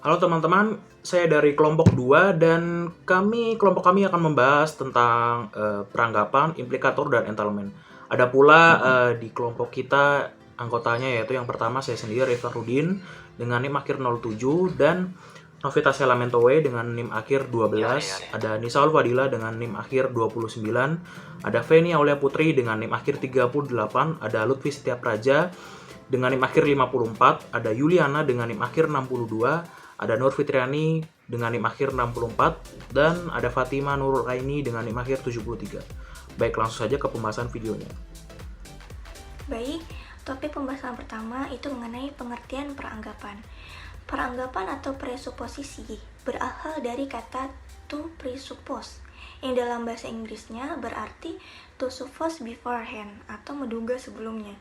Halo teman-teman, saya dari kelompok 2 dan kelompok kami akan membahas tentang peranggapan, implikator, dan entanglement. Ada pula di kelompok kita anggotanya yaitu yang pertama saya sendiri Rifat Rudin dengan NIM akhir 07 dan Novita Sela Mentowe dengan NIM akhir 12, ada Nisaul Fadila dengan NIM akhir 29, ada Feni Aulia Putri dengan NIM akhir 38, ada Lutfi Setiap Praja dengan NIM akhir 54, ada Yuliana dengan NIM akhir 62, ada Nur Fitriani dengan NIM akhir 64, dan ada Fatima Nurul Raini dengan NIM akhir 73. Baik, langsung saja ke pembahasan videonya. Baik, topik pembahasan pertama itu mengenai pengertian peranggapan. Peranggapan atau presuposisi berasal dari kata to presuppose, yang dalam bahasa Inggrisnya berarti to suppose beforehand atau menduga sebelumnya.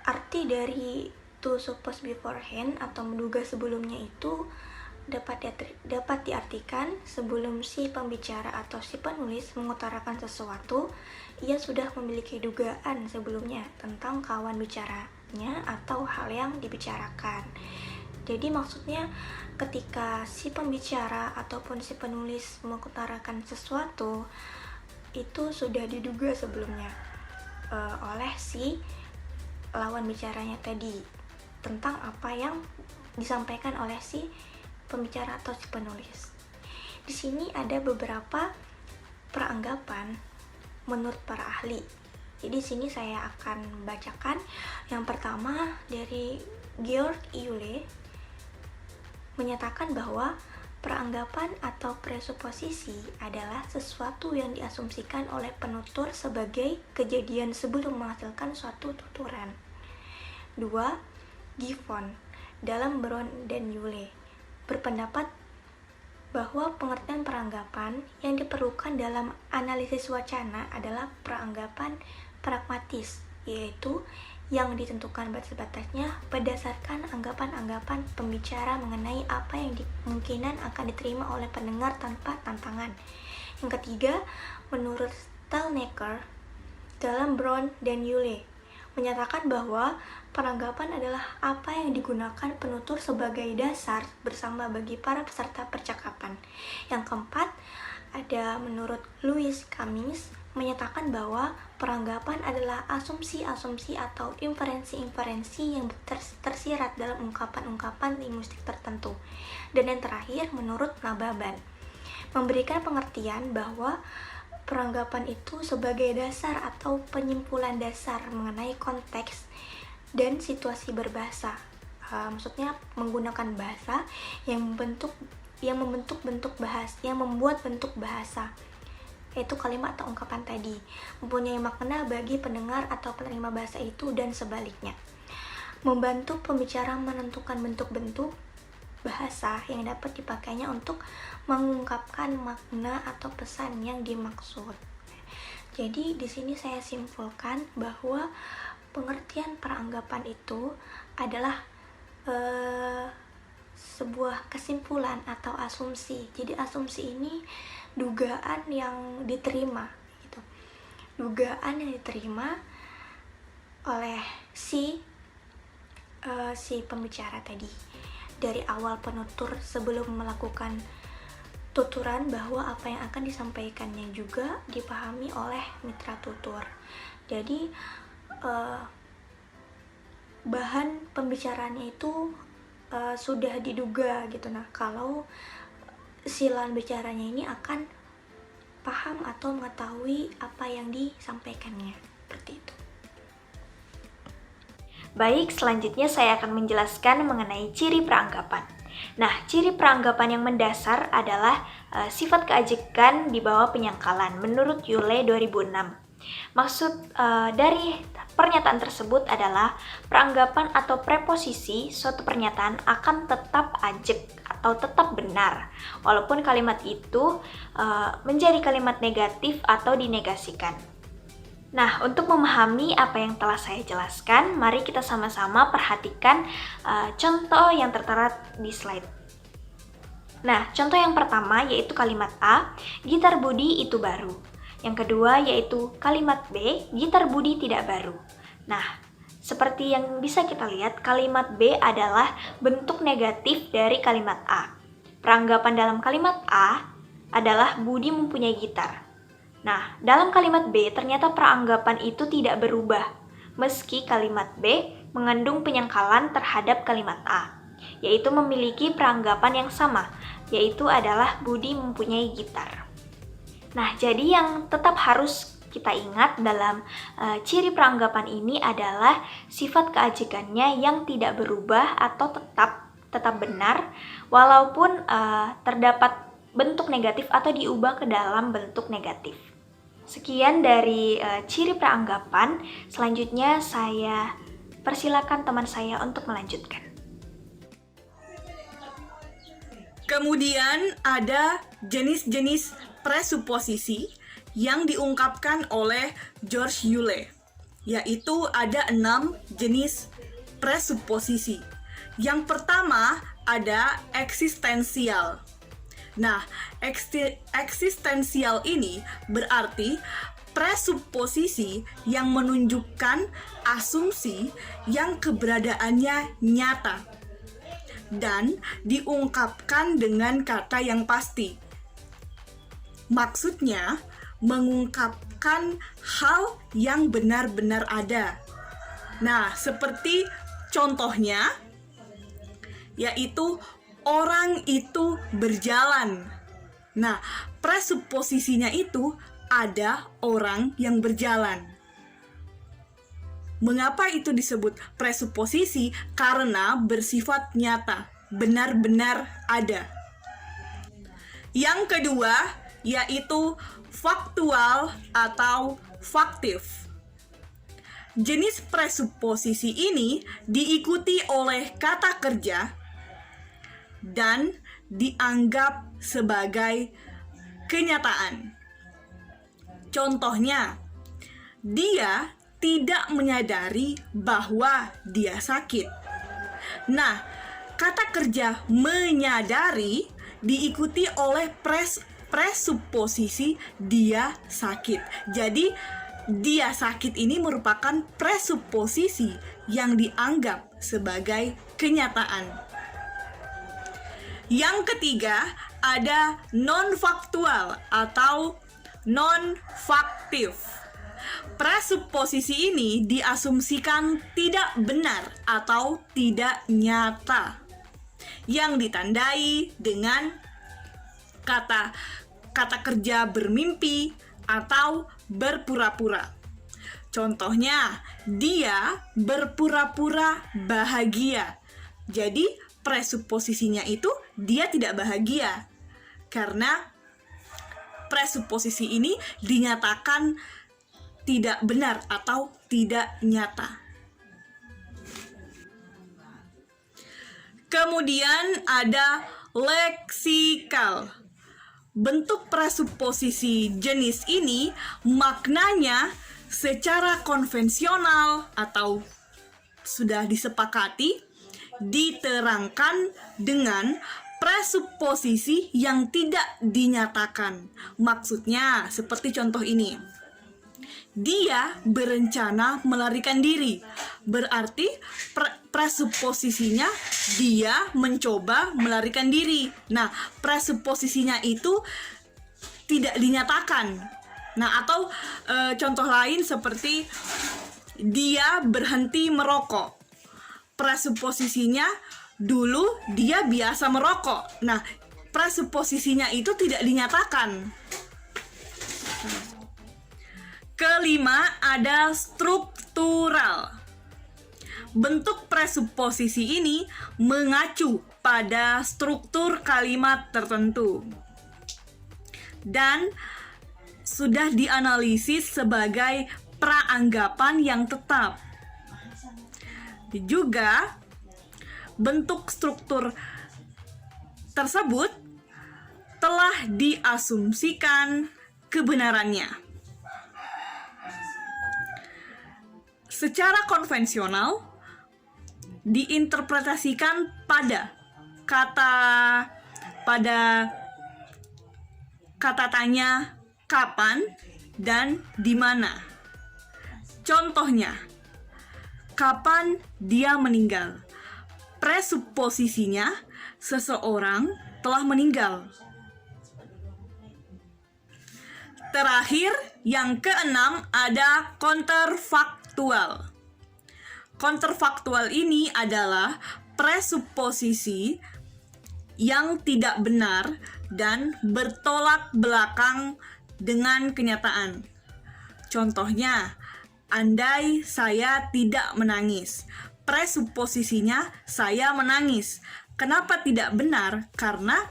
Arti dari to suppose beforehand atau menduga sebelumnya itu dapat diartikan sebelum si pembicara atau si penulis mengutarakan sesuatu, ia sudah memiliki dugaan sebelumnya tentang kawan bicaranya atau hal yang dibicarakan. Jadi maksudnya ketika si pembicara ataupun si penulis mengutarakan sesuatu, itu sudah diduga sebelumnya oleh si lawan bicaranya tadi tentang apa yang disampaikan oleh si pembicara atau si penulis. Di sini ada beberapa peranggapan menurut para ahli. Jadi di sini saya akan bacakan. Yang pertama dari Georg Iyule menyatakan bahwa peranggapan atau presuposisi adalah sesuatu yang diasumsikan oleh penutur sebagai kejadian sebelum menghasilkan suatu tuturan. 2. Giffon dalam Brown dan Iyule berpendapat bahwa pengertian peranggapan yang diperlukan dalam analisis wacana adalah peranggapan pragmatis, yaitu yang ditentukan batas-batasnya berdasarkan anggapan-anggapan pembicara mengenai apa yang kemungkinan akan diterima oleh pendengar tanpa tantangan. Yang ketiga, menurut Stalnaker dalam Brown dan Iyule menyatakan bahwa peranggapan adalah apa yang digunakan penutur sebagai dasar bersama bagi para peserta percakapan. Yang keempat, ada menurut Louis Cummings menyatakan bahwa peranggapan adalah asumsi-asumsi atau inferensi-inferensi yang tersirat dalam ungkapan-ungkapan linguistik tertentu. Dan yang terakhir, menurut Nababan, memberikan pengertian bahwa peranggapan itu sebagai dasar atau penyimpulan dasar mengenai konteks dan situasi berbahasa. Maksudnya menggunakan bahasa yang membuat bentuk bahasa, yaitu kalimat atau ungkapan tadi, mempunyai makna bagi pendengar atau penerima bahasa itu dan sebaliknya. Membantu pembicara menentukan bentuk-bentuk bahasa yang dapat dipakainya untuk mengungkapkan makna atau pesan yang dimaksud. Jadi di sini saya simpulkan bahwa pengertian peranggapan itu adalah sebuah kesimpulan atau asumsi. Jadi asumsi ini dugaan yang diterima gitu. Dugaan yang diterima oleh si pembicara tadi dari awal penutur sebelum melakukan tuturan, bahwa apa yang akan disampaikannya juga dipahami oleh mitra tutur. Jadi bahan pembicaraannya itu sudah diduga gitu. Nah, kalau si lawan bicaranya ini akan paham atau mengetahui apa yang disampaikannya, seperti itu. Baik, selanjutnya saya akan menjelaskan mengenai ciri peranggapan. Nah, ciri peranggapan yang mendasar adalah sifat keajekan di bawah penyangkalan menurut Iyule 2006. Maksud dari pernyataan tersebut adalah peranggapan atau preposisi suatu pernyataan akan tetap ajek atau tetap benar, walaupun kalimat itu menjadi kalimat negatif atau dinegasikan. Nah, untuk memahami apa yang telah saya jelaskan, mari kita sama-sama perhatikan contoh yang tertera di slide. Nah, contoh yang pertama yaitu kalimat A, gitar Budi itu baru. Yang kedua yaitu kalimat B, gitar Budi tidak baru. Nah, Seperti yang bisa kita lihat, kalimat B adalah bentuk negatif dari kalimat A. Peranggapan dalam kalimat A adalah Budi mempunyai gitar. Nah, dalam kalimat B ternyata peranggapan itu tidak berubah, meski kalimat B mengandung penyangkalan terhadap kalimat A, yaitu memiliki peranggapan yang sama, yaitu adalah Budi mempunyai gitar. Nah, jadi yang tetap harus kita ingat dalam ciri peranggapan ini adalah sifat keajekannya yang tidak berubah atau tetap benar walaupun terdapat bentuk negatif atau diubah ke dalam bentuk negatif. Sekian dari ciri peranggapan. Selanjutnya saya persilakan teman saya untuk melanjutkan. Kemudian ada jenis-jenis presuposisi yang diungkapkan oleh George Yule, yaitu ada 6 jenis presuposisi. Yang pertama ada eksistensial. Nah, eksistensial ini berarti presuposisi yang menunjukkan asumsi yang keberadaannya nyata dan diungkapkan dengan kata yang pasti. Maksudnya, mengungkapkan hal yang benar-benar ada. Nah, seperti contohnya, yaitu orang itu berjalan. Nah, presuposisinya itu ada orang yang berjalan. Mengapa itu disebut presuposisi? Karena bersifat nyata, benar-benar ada. Yang kedua, yaitu faktual atau faktif. Jenis presuposisi ini diikuti oleh kata kerja dan dianggap sebagai kenyataan. Contohnya, dia tidak menyadari bahwa dia sakit. Nah, kata kerja menyadari diikuti oleh presuposisi dia sakit. Jadi, dia sakit ini merupakan presuposisi yang dianggap sebagai kenyataan. Yang ketiga, ada non-faktual atau non-faktif. Presuposisi ini diasumsikan tidak benar atau tidak nyata, yang ditandai dengan kata kerja bermimpi atau berpura-pura. Contohnya, dia berpura-pura bahagia. Jadi, presuposisinya itu dia tidak bahagia. Karena presuposisi ini dinyatakan tidak benar atau tidak nyata. Kemudian ada leksikal. Bentuk presuposisi jenis ini maknanya secara konvensional atau sudah disepakati diterangkan dengan presuposisi yang tidak dinyatakan. Maksudnya seperti contoh ini. Dia berencana melarikan diri. Berarti presuposisinya dia mencoba melarikan diri. Nah, presuposisinya itu tidak dinyatakan. Nah, atau contoh lain seperti dia berhenti merokok. Presuposisinya dulu dia biasa merokok. Nah, presuposisinya itu tidak dinyatakan. Kelima, ada struktural. Bentuk presuposisi ini mengacu pada struktur kalimat tertentu dan sudah dianalisis sebagai praanggapan yang tetap. Juga, bentuk struktur tersebut telah diasumsikan kebenarannya. Secara konvensional, diinterpretasikan pada kata tanya kapan dan di mana. Contohnya, kapan dia meninggal. Presuposisinya, seseorang telah meninggal. Terakhir, yang keenam ada counterfaktual. Counterfaktual ini adalah presuposisi yang tidak benar dan bertolak belakang dengan kenyataan. Contohnya, andai saya tidak menangis, presuposisinya saya menangis. Kenapa tidak benar? Karena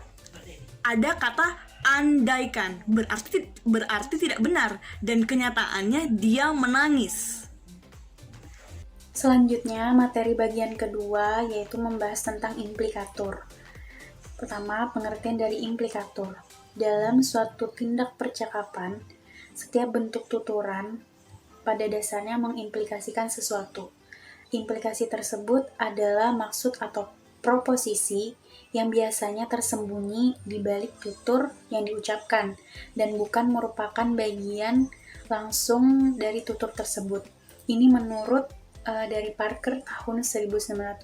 ada kata andaikan, berarti tidak benar, dan kenyataannya dia menangis. Selanjutnya, materi bagian kedua yaitu membahas tentang implikatur. Pertama, pengertian dari implikatur. Dalam suatu tindak percakapan, setiap bentuk tuturan pada dasarnya mengimplikasikan sesuatu. Implikasi tersebut adalah maksud atau proposisi yang biasanya tersembunyi di balik tutur yang diucapkan dan bukan merupakan bagian langsung dari tutur tersebut. Ini menurut dari Parker tahun 1986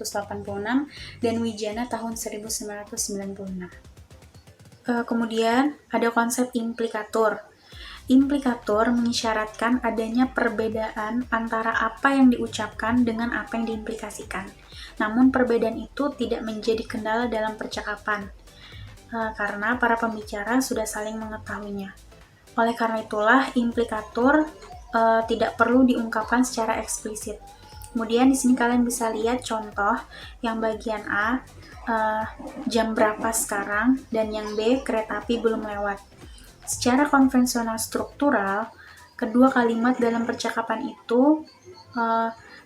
dan Wijana tahun 1996. Kemudian ada konsep implikatur. Implikatur mengisyaratkan adanya perbedaan antara apa yang diucapkan dengan apa yang diimplikasikan. Namun perbedaan itu tidak menjadi kendala dalam percakapan, karena para pembicara sudah saling mengetahuinya. Oleh karena itulah, implikatur tidak perlu diungkapkan secara eksplisit. Kemudian di sini kalian bisa lihat contoh yang bagian A, jam berapa sekarang, dan yang B, kereta api belum lewat. Secara konvensional struktural, kedua kalimat dalam percakapan itu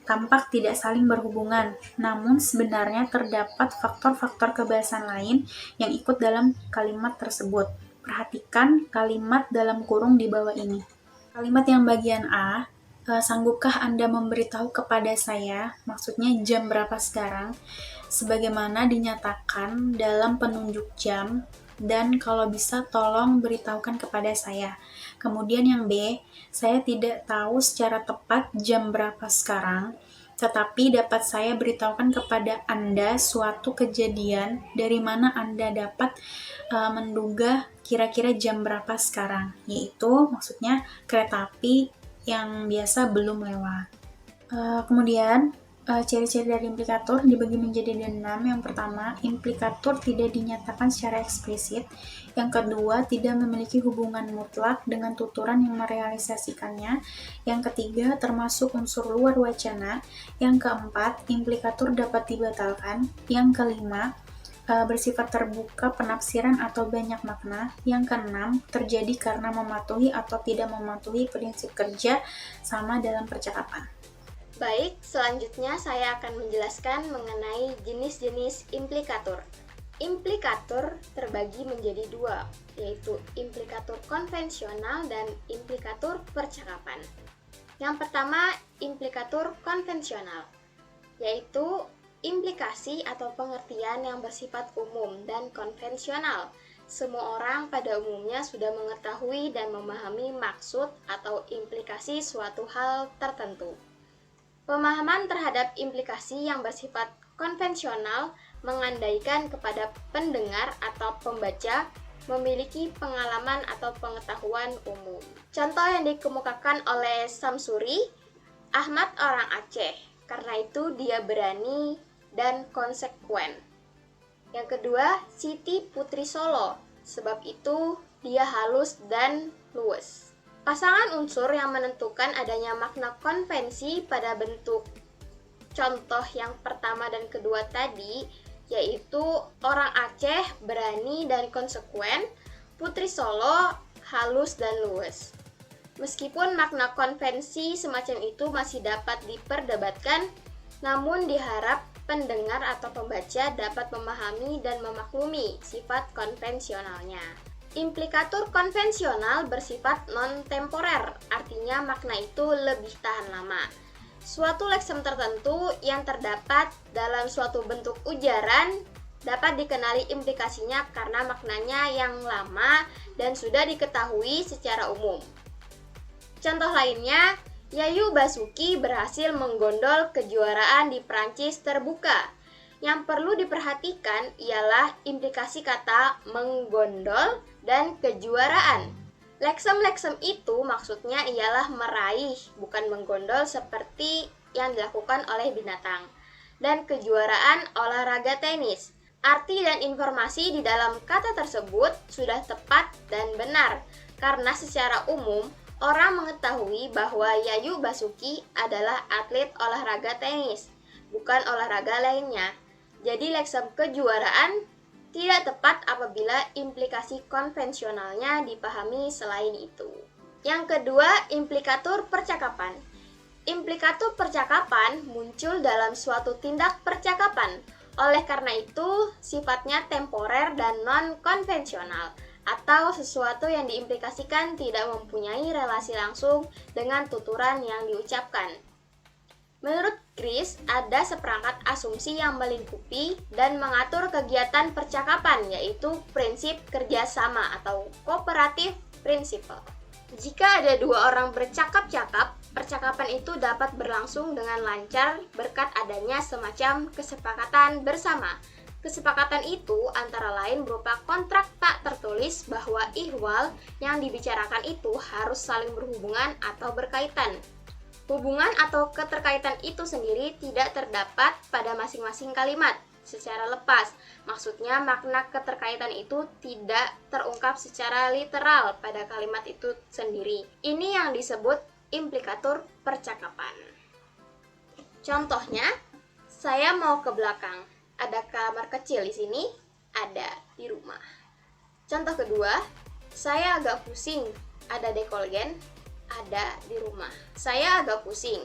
tampak tidak saling berhubungan, namun sebenarnya terdapat faktor-faktor kebiasaan lain yang ikut dalam kalimat tersebut. Perhatikan kalimat dalam kurung di bawah ini. Kalimat yang bagian A, sanggupkah Anda memberitahu kepada saya, maksudnya jam berapa sekarang, sebagaimana dinyatakan dalam penunjuk jam, dan kalau bisa tolong beritahukan kepada saya. Kemudian yang B, saya tidak tahu secara tepat jam berapa sekarang, tetapi dapat saya beritahukan kepada Anda suatu kejadian dari mana Anda dapat menduga kira-kira jam berapa sekarang, yaitu maksudnya kereta api yang biasa belum lewat. Kemudian ciri-ciri dari implikatur dibagi menjadi 6. Yang pertama, implikatur tidak dinyatakan secara eksplisit. Yang kedua, tidak memiliki hubungan mutlak dengan tuturan yang merealisasikannya. Yang ketiga, termasuk unsur luar wacana. Yang keempat, implikatur dapat dibatalkan. Yang kelima, bersifat terbuka penafsiran atau banyak makna. Yang keenam, terjadi karena mematuhi atau tidak mematuhi prinsip kerja sama dalam percakapan. Baik, selanjutnya saya akan menjelaskan mengenai jenis-jenis implikatur. Implikatur terbagi menjadi dua, yaitu implikatur konvensional dan implikatur percakapan. Yang pertama, implikatur konvensional, yaitu implikasi atau pengertian yang bersifat umum dan konvensional. Semua orang pada umumnya sudah mengetahui dan memahami maksud atau implikasi suatu hal tertentu. Pemahaman terhadap implikasi yang bersifat konvensional mengandaikan kepada pendengar atau pembaca memiliki pengalaman atau pengetahuan umum. Contoh yang dikemukakan oleh Samsuri, Ahmad orang Aceh, karena itu dia berani dan konsekuen. Yang kedua, Siti putri Solo, sebab itu dia halus dan luwes. Pasangan unsur yang menentukan adanya makna konvensi pada bentuk contoh yang pertama dan kedua tadi, yaitu orang Aceh berani dan konsekuen, Putri Solo halus dan luwes. Meskipun makna konvensi semacam itu masih dapat diperdebatkan, namun diharap pendengar atau pembaca dapat memahami dan memaklumi sifat konvensionalnya. Implikatur konvensional bersifat non-temporer, artinya makna itu lebih tahan lama. Suatu leksem tertentu yang terdapat dalam suatu bentuk ujaran dapat dikenali implikasinya karena maknanya yang lama dan sudah diketahui secara umum. Contoh lainnya, Yayu Basuki berhasil menggondol kejuaraan di Prancis terbuka. Yang perlu diperhatikan ialah implikasi kata menggondol dan kejuaraan. Leksem-leksem itu maksudnya ialah meraih, bukan menggondol seperti yang dilakukan oleh binatang. Dan kejuaraan olahraga tenis. Arti dan informasi di dalam kata tersebut sudah tepat dan benar, karena secara umum orang mengetahui bahwa Yayu Basuki adalah atlet olahraga tenis, bukan olahraga lainnya. Jadi leksem kejuaraan tidak tepat apabila implikasi konvensionalnya dipahami selain itu. Yang kedua, implikatur percakapan. Implikatur percakapan muncul dalam suatu tindak percakapan. Oleh karena itu, sifatnya temporer dan non-konvensional, atau sesuatu yang diimplikasikan tidak mempunyai relasi langsung dengan tuturan yang diucapkan. Menurut Chris, ada seperangkat asumsi yang melingkupi dan mengatur kegiatan percakapan, yaitu prinsip kerjasama atau cooperative principle. Jika ada dua orang bercakap-cakap, percakapan itu dapat berlangsung dengan lancar berkat adanya semacam kesepakatan bersama. Kesepakatan itu antara lain berupa kontrak tak tertulis bahwa ihwal yang dibicarakan itu harus saling berhubungan atau berkaitan. Hubungan atau keterkaitan itu sendiri tidak terdapat pada masing-masing kalimat secara lepas. Maksudnya makna keterkaitan itu tidak terungkap secara literal pada kalimat itu sendiri. Ini yang disebut implikatur percakapan. Contohnya, saya mau ke belakang. Ada kamar kecil di sini, ada di rumah. Contoh kedua, saya agak pusing. Ada dekolgen, ada di rumah. Saya agak pusing.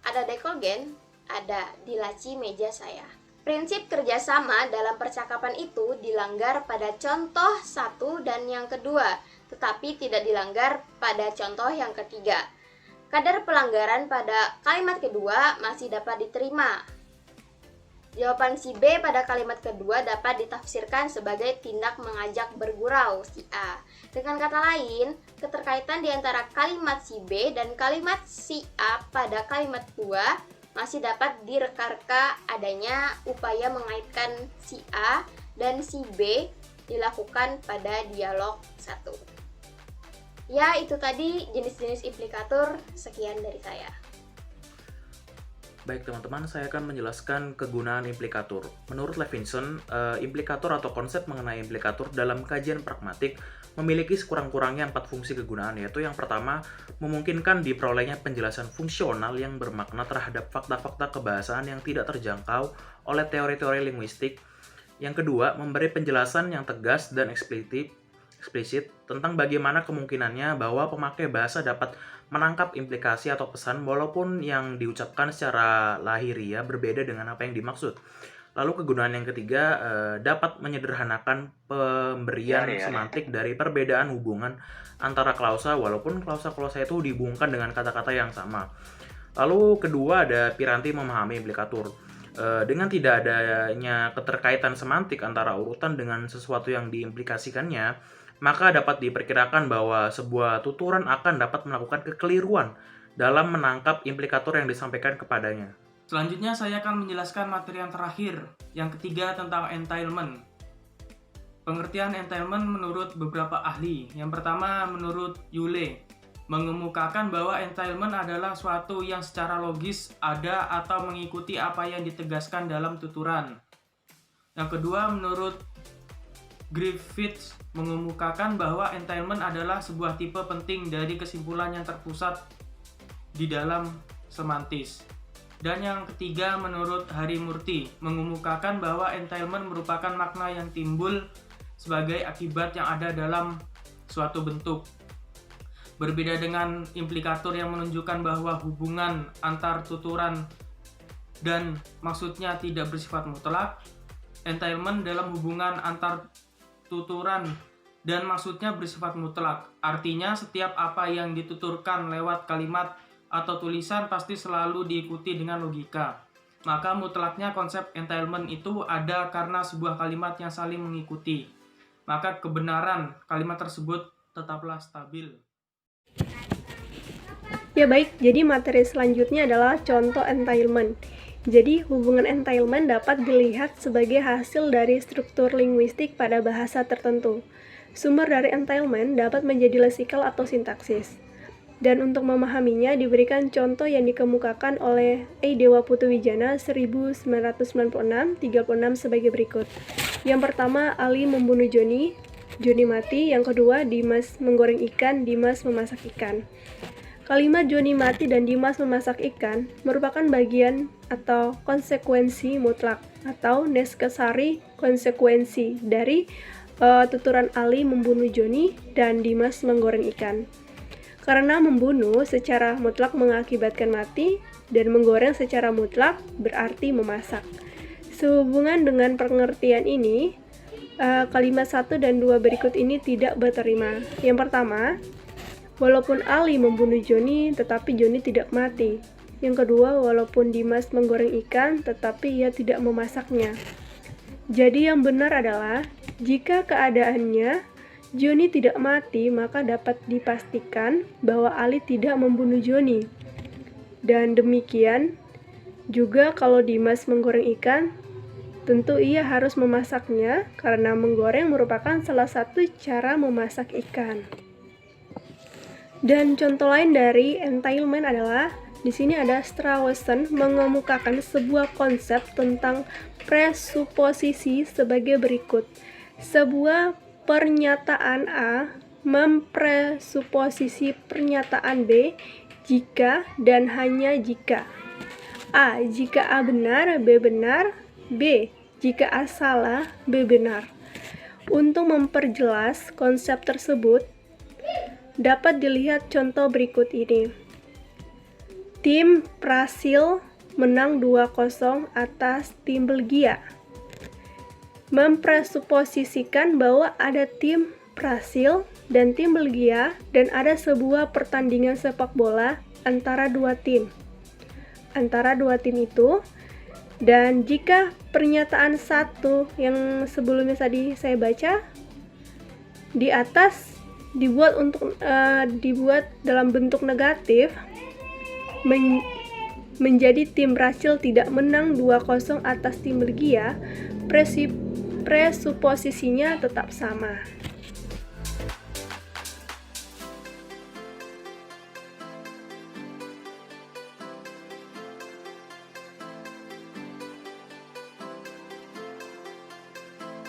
Ada dekolgen, ada di laci meja saya. Prinsip kerjasama dalam percakapan itu dilanggar pada contoh satu dan yang kedua, tetapi tidak dilanggar pada contoh yang ketiga. Kadar pelanggaran pada kalimat kedua masih dapat diterima. Jawaban si B pada kalimat kedua dapat ditafsirkan sebagai tindak mengajak bergurau si A. Dengan kata lain, keterkaitan di antara kalimat si B dan kalimat si A pada kalimat 2 masih dapat direka-reka adanya upaya mengaitkan si A dan si B dilakukan pada dialog 1. Ya, itu tadi jenis-jenis implikatur. Sekian dari saya. Baik teman-teman, saya akan menjelaskan kegunaan implikatur. Menurut Levinson, implikatur atau konsep mengenai implikatur dalam kajian pragmatik memiliki sekurang-kurangnya 4 fungsi kegunaan, yaitu yang pertama, memungkinkan diperolehnya penjelasan fungsional yang bermakna terhadap fakta-fakta kebahasaan yang tidak terjangkau oleh teori-teori linguistik. Yang kedua, memberi penjelasan yang tegas dan eksplisit tentang bagaimana kemungkinannya bahwa pemakai bahasa dapat menangkap implikasi atau pesan walaupun yang diucapkan secara lahiriah berbeda dengan apa yang dimaksud. Lalu kegunaan yang ketiga, dapat menyederhanakan pemberian semantik dari perbedaan hubungan antara klausa walaupun klausa-klausa itu dihubungkan dengan kata-kata yang sama. Lalu kedua, ada piranti memahami implikatur. Dengan tidak adanya keterkaitan semantik antara urutan dengan sesuatu yang diimplikasikannya, maka dapat diperkirakan bahwa sebuah tuturan akan dapat melakukan kekeliruan dalam menangkap implikatur yang disampaikan kepadanya. Selanjutnya saya akan menjelaskan materi yang terakhir, yang ketiga tentang entailment. Pengertian entailment menurut beberapa ahli. Yang pertama menurut Yule, mengemukakan bahwa entailment adalah suatu yang secara logis ada atau mengikuti apa yang ditegaskan dalam tuturan. Yang kedua menurut Griffiths, mengemukakan bahwa entailment adalah sebuah tipe penting dari kesimpulan yang terpusat di dalam semantis. Dan yang ketiga menurut Harimurti, mengemukakan bahwa entailment merupakan makna yang timbul sebagai akibat yang ada dalam suatu bentuk. Berbeda dengan implikatur yang menunjukkan bahwa hubungan antar tuturan dan maksudnya tidak bersifat mutlak, entailment dalam hubungan antar tuturan dan maksudnya bersifat mutlak. Artinya setiap apa yang dituturkan lewat kalimat atau tulisan pasti selalu diikuti dengan logika. Maka mutlaknya konsep entailment itu ada karena sebuah kalimat yang saling mengikuti. Maka kebenaran kalimat tersebut tetaplah stabil. Ya baik, jadi materi selanjutnya adalah contoh entailment. Jadi, hubungan entailment dapat dilihat sebagai hasil dari struktur linguistik pada bahasa tertentu. Sumber dari entailment dapat menjadi leksikal atau sintaksis. Dan untuk memahaminya diberikan contoh yang dikemukakan oleh E. Dewa Putuwijana 1996-36 sebagai berikut. Yang pertama, Ali membunuh Joni, Joni mati. Yang kedua, Dimas menggoreng ikan, Dimas memasak ikan. Kalimat Joni mati dan Dimas memasak ikan merupakan bagian atau konsekuensi mutlak atau necessary konsekuensi dari tuturan Ali membunuh Joni dan Dimas menggoreng ikan. Karena membunuh secara mutlak mengakibatkan mati dan menggoreng secara mutlak berarti memasak. Sehubungan dengan pengertian ini, kalimat 1 dan 2 berikut ini tidak berterima. Yang pertama, walaupun Ali membunuh Joni, tetapi Joni tidak mati. Yang kedua, walaupun Dimas menggoreng ikan, tetapi ia tidak memasaknya. Jadi yang benar adalah, jika keadaannya Joni tidak mati, maka dapat dipastikan bahwa Ali tidak membunuh Joni. Dan demikian juga kalau Dimas menggoreng ikan, tentu ia harus memasaknya karena menggoreng merupakan salah satu cara memasak ikan. Dan contoh lain dari entailment adalah di sini ada Strawson mengemukakan sebuah konsep tentang presuposisi sebagai berikut. Sebuah pernyataan A mempresuposisi pernyataan B jika dan hanya jika. A. Jika A benar, B benar. B. Jika A salah, B benar. Untuk memperjelas konsep tersebut, dapat dilihat contoh berikut ini. Tim Brasil menang 2-0 atas tim Belgia. Mempresuposisikan bahwa ada tim Brasil dan tim Belgia dan ada sebuah pertandingan sepak bola antara dua tim itu. Dan jika pernyataan 1 yang sebelumnya tadi saya baca di atas dibuat dalam bentuk negatif, menjadi tim Brasil tidak menang 2-0 atas tim Belgia, presuposisinya tetap sama.